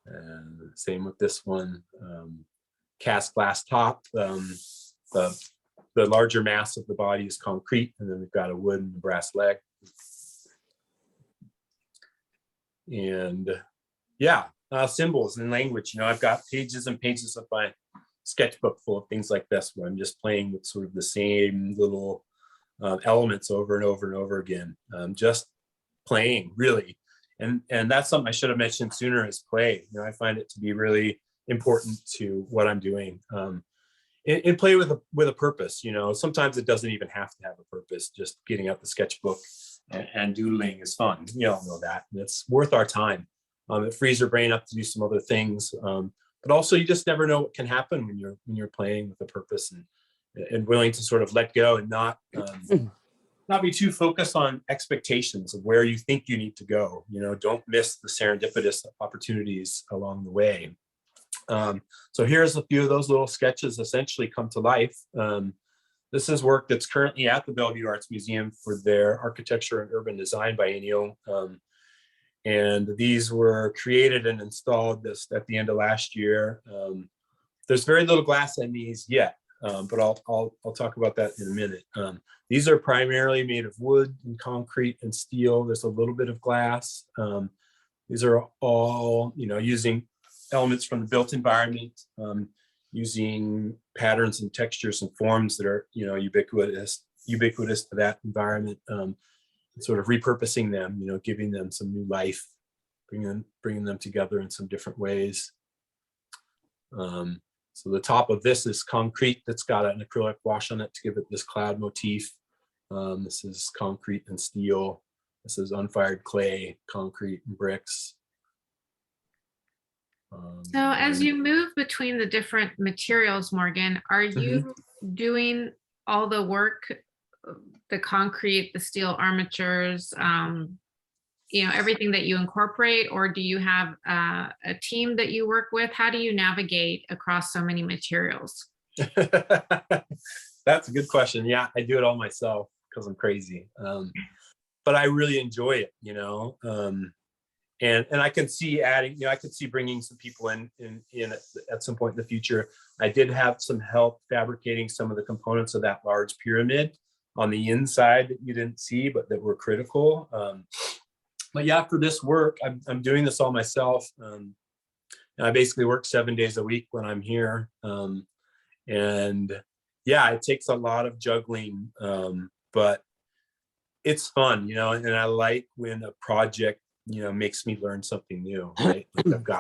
And same with this one. Cast glass top. The larger mass of the body is concrete, and then we've got a wood and a brass leg. And yeah, symbols and language. I've got pages and pages of my sketchbook full of things like this, where I'm just playing with sort of the same little elements over and over and over again. Just playing, really. And that's something I should have mentioned sooner, is play. I find it to be really important to what I'm doing. And play with a purpose. Sometimes it doesn't even have to have a purpose. Just getting out the sketchbook and doodling is fun. You all know that. And it's worth our time. It frees your brain up to do some other things. But also, you just never know what can happen when you're playing with a purpose and willing to sort of let go and not be too focused on expectations of where you think you need to go. Don't miss the serendipitous opportunities along the way. So here's a few of those little sketches essentially come to life. This is work that's currently at the Bellevue Arts Museum for their Architecture and Urban Design Biennial. And these were created and installed at the end of last year. There's very little glass in these yet, but I'll talk about that in a minute. These are primarily made of wood and concrete and steel. There's a little bit of glass. These are all, using elements from the built environment, using patterns and textures and forms that are, ubiquitous to that environment. Sort of repurposing them, giving them some new life, bringing them together in some different ways. So the top of this is concrete that's got an acrylic wash on it to give it this cloud motif. This is concrete and steel. This is unfired clay, concrete and bricks. So as you move between the different materials, Morgan, are you doing all the work, the concrete, the steel armatures, everything that you incorporate, or do you have a team that you work with? How do you navigate across so many materials? That's a good question. Yeah, I do it all myself because I'm crazy. But I really enjoy it, and I can see adding, I could see bringing some people in at some point in the future. I did have some help fabricating some of the components of that large pyramid on the inside that you didn't see, but that were critical. But yeah, for this work, I'm doing this all myself. And I basically work 7 days a week when I'm here. And yeah, it takes a lot of juggling, but it's fun, and I like when a project, makes me learn something new, right? Like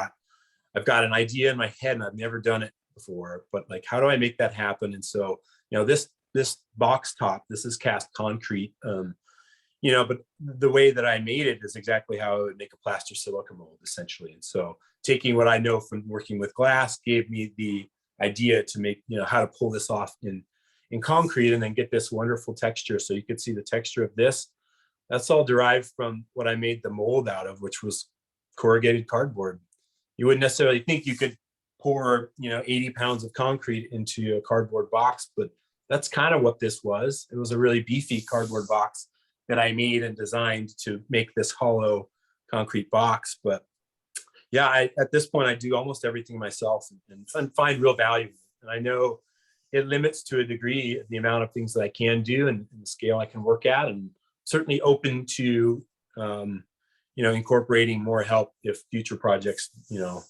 I've got an idea in my head and I've never done it before, but like, how do I make that happen? And so, this box top, this is cast concrete, but the way that I made it is exactly how I would make a plaster silica mold, essentially. And so taking what I know from working with glass gave me the idea to make, how to pull this off in concrete and then get this wonderful texture. So you could see the texture of this. That's all derived from what I made the mold out of, which was corrugated cardboard. You wouldn't necessarily think you could pour, 80 pounds of concrete into a cardboard box, but that's kind of what this was. It was a really beefy cardboard box that I made and designed to make this hollow concrete box. But yeah, at this point, I do almost everything myself and find real value. And I know it limits to a degree the amount of things that I can do and the scale I can work at, and certainly open to, incorporating more help if future projects,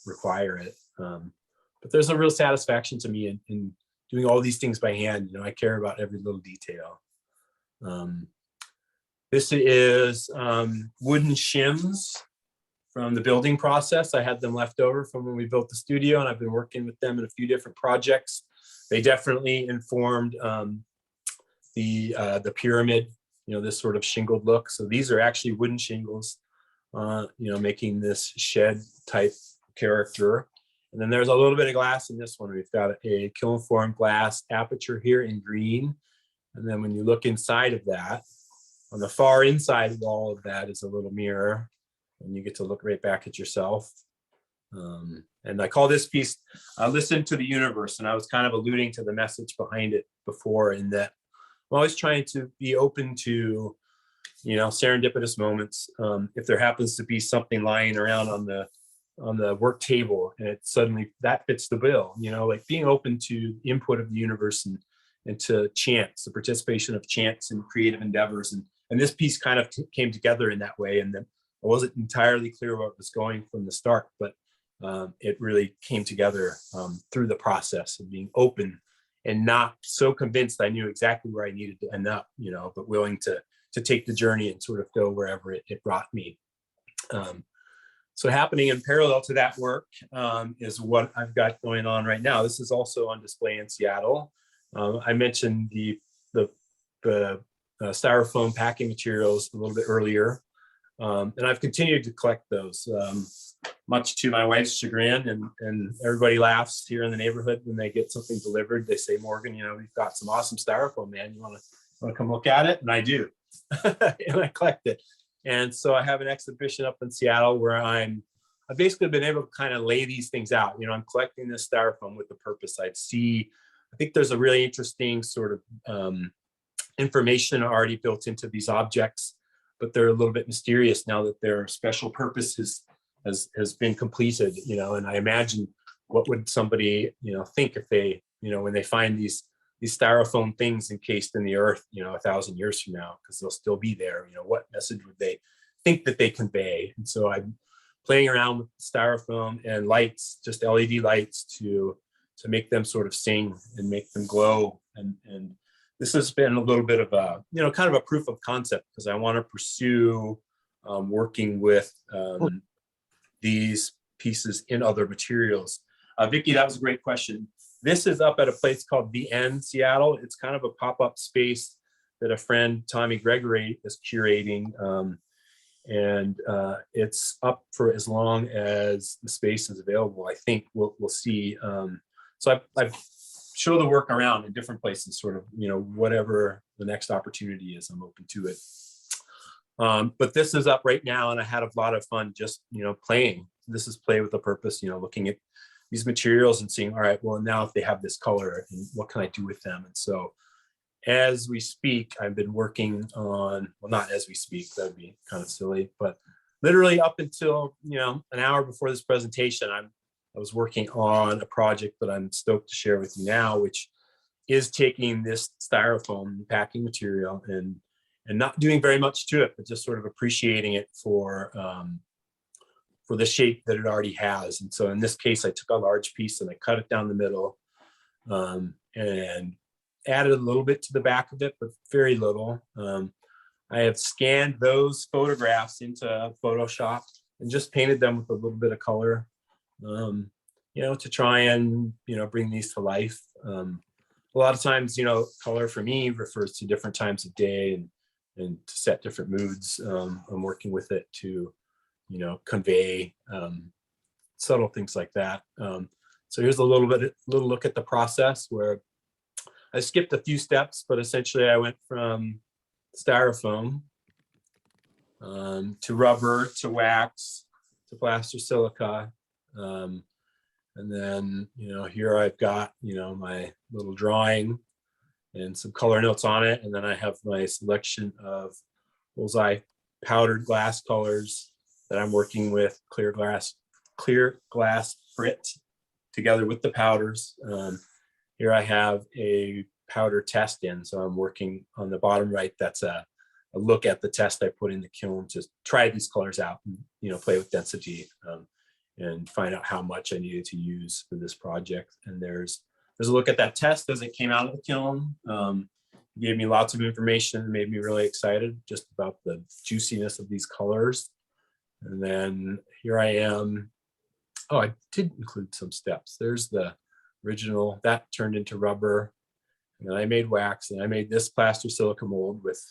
require it. But there's a real satisfaction to me in doing all these things by hand. I care about every little detail. This is wooden shims from the building process. I had them left over from when we built the studio, and I've been working with them in a few different projects. They definitely informed the pyramid, this sort of shingled look. So these are actually wooden shingles, making this shed type character. And then there's a little bit of glass in this one. We've got a kiln formed glass aperture here in green. And then when you look inside of that, on the far inside wall of that is a little mirror, and you get to look right back at yourself. And I call this piece, Listen to the Universe. And I was kind of alluding to the message behind it before, in that I'm always trying to be open to, serendipitous moments. If there happens to be something lying around on the work table, and it suddenly that fits the bill, like being open to input of the universe and to chance, the participation of chance in creative endeavors. And this piece kind of came together in that way. And then I wasn't entirely clear where it was going from the start, but it really came together through the process of being open and not so convinced I knew exactly where I needed to end up, but willing to take the journey and sort of go wherever it brought me. So happening in parallel to that work is what I've got going on right now. This is also on display in Seattle. I mentioned the styrofoam packing materials a little bit earlier. And I've continued to collect those, much to my wife's chagrin, and everybody laughs here in the neighborhood when they get something delivered. They say, Morgan, we've got some awesome styrofoam, man. You want to come look at it? And I do. And I collect it. And so I have an exhibition up in Seattle where I've basically been able to kind of lay these things out. I'm collecting this styrofoam with the purpose I think there's a really interesting sort of information already built into these objects, but they're a little bit mysterious now that their special purpose has been completed, and I imagine what would somebody, think if they, when they find these styrofoam things encased in the earth, 1,000 years from now, because they'll still be there, what message would they think that they convey? And so I'm playing around with styrofoam and lights, just LED lights to make them sort of sing and make them glow. And this has been a little bit of a, kind of a proof of concept, because I want to pursue working with these pieces in other materials. Vicki, that was a great question. This is up at a place called The End, Seattle. It's kind of a pop-up space that a friend, Tommy Gregory, is curating. And it's up for as long as the space is available. I think we'll see. So I've show the work around in different places, sort of, whatever the next opportunity is, I'm open to it. But this is up right now, and I had a lot of fun just, playing. This is play with a purpose, looking at these materials and seeing, all right, well, now if they have this color, and what can I do with them? And so as we speak, I've been working on, well, not as we speak, that'd be kind of silly, but literally up until, an hour before this presentation, I was working on a project that I'm stoked to share with you now, which is taking this styrofoam packing material and not doing very much to it, but just sort of appreciating it for the shape that it already has. And so in this case, I took a large piece and I cut it down the middle, and added a little bit to the back of it, but very little. I have scanned those photographs into Photoshop and just painted them with a little bit of color, to try and, bring these to life. A lot of times, color for me refers to different times of day and to set different moods. I'm working with it to, convey subtle things like that. So here's a little look at the process where I skipped a few steps, but essentially I went from styrofoam to rubber, to wax, to plaster silica. And then, here I've got, my little drawing and some color notes on it. And then I have my selection of bullseye powdered glass colors that I'm working with, clear glass frit together with the powders. Here I have a powder test in. So I'm working on the bottom right. That's a look at the test I put in the kiln to try these colors out and, play with density. And find out how much I needed to use for this project. And there's a look at that test as it came out of the kiln. Gave me lots of information, made me really excited just about the juiciness of these colors. And then here I am. Oh, I did include some steps. There's the original, that turned into rubber. And then I made wax, and I made this plaster silica mold with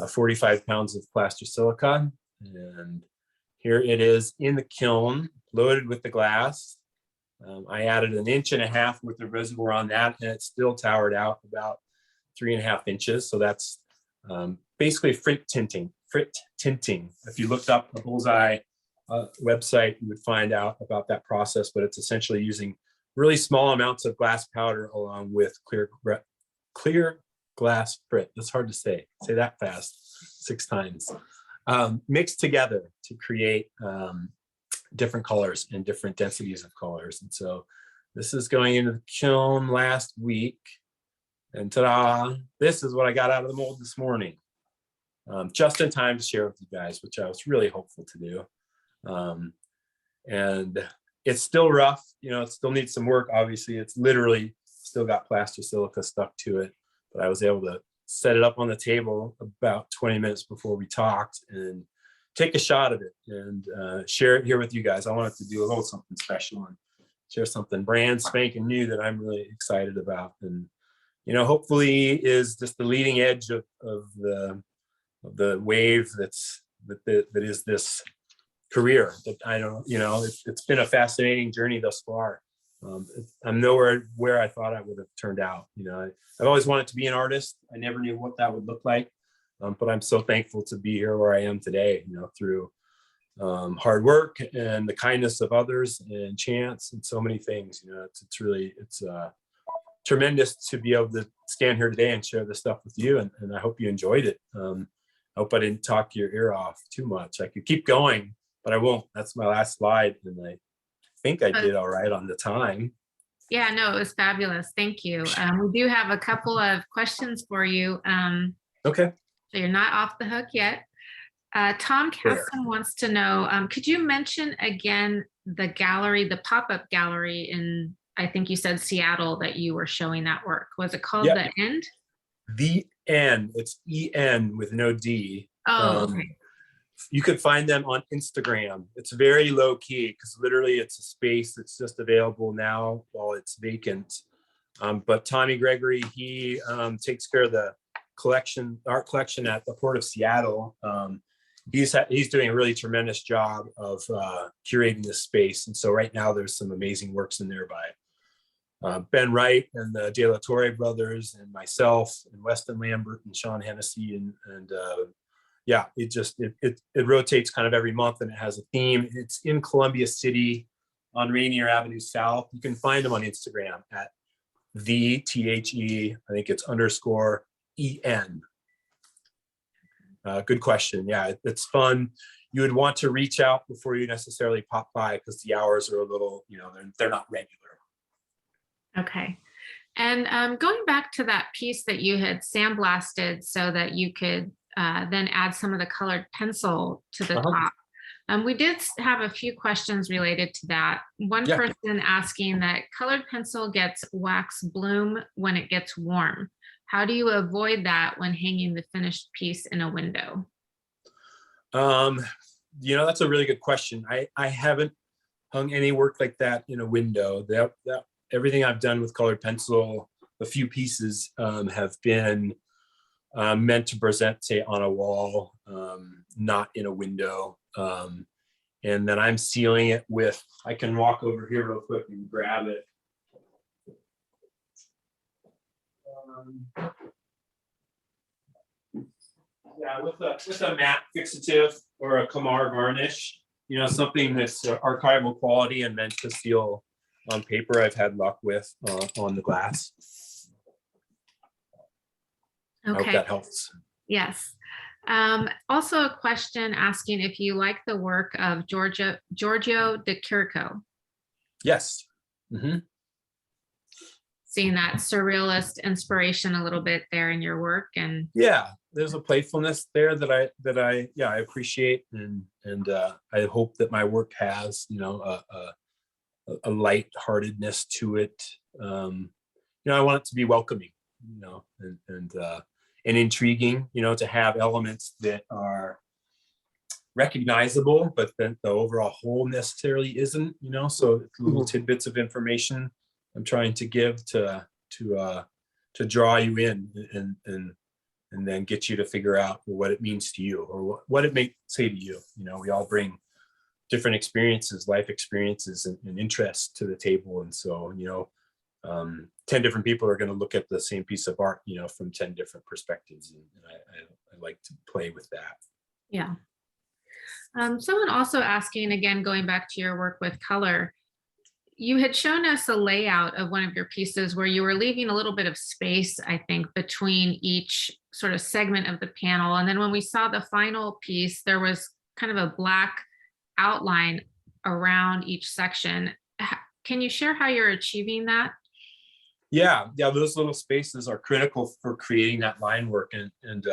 45 pounds of plaster silica. And here it is in the kiln, loaded with the glass. I added 1.5 inches worth of reservoir on that, and it still towered out about 3.5 inches. So that's basically frit tinting. If you looked up the Bullseye website, you would find out about that process, but it's essentially using really small amounts of glass powder along with clear glass frit. That's hard to say that fast 6 times, mixed together to create different colors and different densities of colors. And so this is going into the kiln last week, and ta-da, this is what I got out of the mold this morning, just in time to share with you guys, which I was really hopeful to do. And it's still rough, it still needs some work. Obviously, it's literally still got plaster silica stuck to it, but I was able to set it up on the table about 20 minutes before we talked and take a shot of it and share it here with you guys. I wanted to do a little something special and share something brand spanking new that I'm really excited about. And, hopefully is just the leading edge of the wave that is this career that I don't, it's been a fascinating journey thus far. I'm nowhere where I thought I would have turned out. I've always wanted to be an artist. I never knew what that would look like. But I'm so thankful to be here where I am today, through hard work and the kindness of others and chance and so many things. It's really tremendous to be able to stand here today and share this stuff with you. And I hope you enjoyed it. I hope I didn't talk your ear off too much. I could keep going, but I won't. That's my last slide. And I think I did all right on the time. Yeah, no, it was fabulous. Thank you. We do have a couple of questions for you. Okay. So you're not off the hook yet. Tom Casson wants to know, could you mention again the gallery, the pop-up gallery in, I think you said Seattle, that you were showing that work? Was it called The End? The End. It's E-N with no D. Oh, okay. You could find them on Instagram. It's very low key because literally it's a space that's just available now while it's vacant. But Tommy Gregory, he takes care of the art collection at the Port of Seattle. He's doing a really tremendous job of curating this space. And so right now there's some amazing works in there by Ben Wright and the De La Torre brothers and myself and Weston Lambert and Sean Hennessy. And it rotates kind of every month and it has a theme. It's in Columbia City on Rainier Avenue South. You can find them on Instagram at I think it's _EN. Good question. Yeah, it's fun. You would want to reach out before you necessarily pop by because the hours are a little, they're not regular. Okay. And going back to that piece that you had sandblasted so that you could then add some of the colored pencil to the top. We did have a few questions related to that. One person asking that colored pencil gets wax bloom when it gets warm. How do you avoid that when hanging the finished piece in a window? That's a really good question. I haven't hung any work like that in a window. Everything I've done with colored pencil, a few pieces have been meant to present, say, on a wall, not in a window. And then I'm sealing it with, I can walk over here real quick and grab it. With a matte fixative or a clamor varnish, something that's archival quality and meant to seal on paper. I've had luck with on the glass. Okay. I hope that helps. Yes. Also a question asking if you like the work of Giorgio de Curico. Yes. Mm-hmm. Seeing that surrealist inspiration a little bit there in your work, and there's a playfulness there that I appreciate, and I hope that my work has a lightheartedness to it. I want it to be welcoming, and intriguing, to have elements that are recognizable, but then the overall whole necessarily isn't, you know, so little tidbits of information I'm trying to give to draw you in and then get you to figure out what it means to you, or what it may say to you. You know, we all bring different experiences, life experiences and interests to the table. And so, you know, 10 different people are going to look at the same piece of art, you know, from 10 different perspectives. And I like to play with that. Yeah. Someone also asking, again, going back to your work with color, you had shown us a layout of one of your pieces where you were leaving a little bit of space, I think, between each sort of segment of the panel. And then when we saw the final piece, there was kind of a black outline around each section. Can you share how you're achieving that? Yeah, those little spaces are critical for creating that line work. And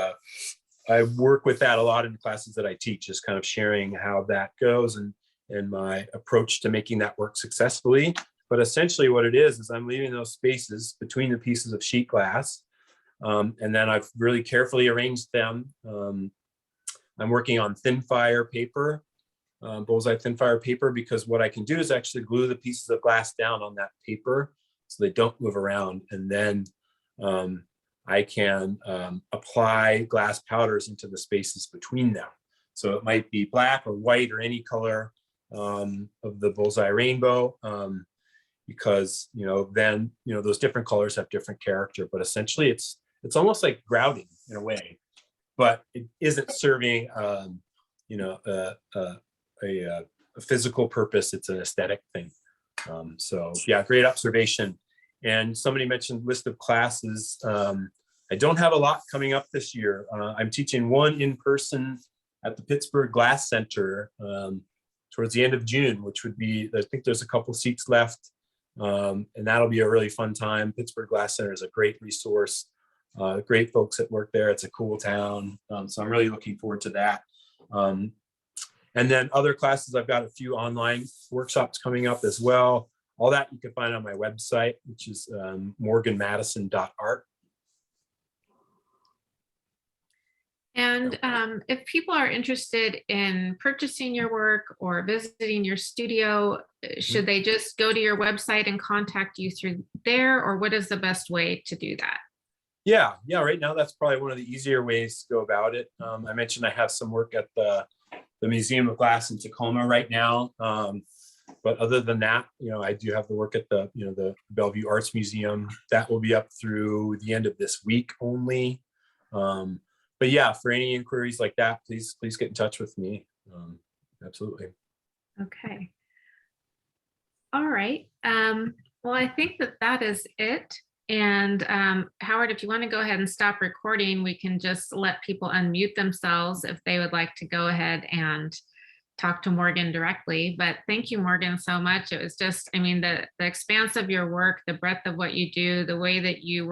I work with that a lot in the classes that I teach, just kind of sharing how that goes and my approach to making that work successfully. But essentially what it is I'm leaving those spaces between the pieces of sheet glass. And then I've really carefully arranged them. I'm working on thin fire paper, bullseye thin fire paper, because what I can do is actually glue the pieces of glass down on that paper so they don't move around. And then I can apply glass powders into the spaces between them. So it might be black or white or any color of the bullseye rainbow, because, you know, then, you know, those different colors have different character, but essentially it's almost like grouting in a way, but it isn't serving, you know, a physical purpose. It's an aesthetic thing. So yeah, great observation. And somebody mentioned list of classes. I don't have a lot coming up this year. I'm teaching one in person at the Pittsburgh Glass Center towards the end of June, which would be, I think there's a couple seats left. And that'll be a really fun time. Pittsburgh Glass Center is a great resource, great folks that work there. It's a cool town. So I'm really looking forward to that. And then other classes, I've got a few online workshops coming up as well. All that you can find on my website, which is morganmadison.art. And if people are interested in purchasing your work or visiting your studio, should they just go to your website and contact you through there, or what is the best way to do that? Yeah, right now that's probably one of the easier ways to go about it. I mentioned I have some work at the Museum of Glass in Tacoma right now. But other than that, you know, I do have the work at the, you know, the Bellevue Arts Museum. That will be up through the end of this week only. But yeah, for any inquiries like that, please get in touch with me. Absolutely. Okay. All right. Well, I think that is it. And Howard, if you want to go ahead and stop recording, we can just let people unmute themselves if they would like to go ahead and talk to Morgan directly. But thank you, Morgan, so much. It was just, I mean, the expanse of your work, the breadth of what you do, the way that you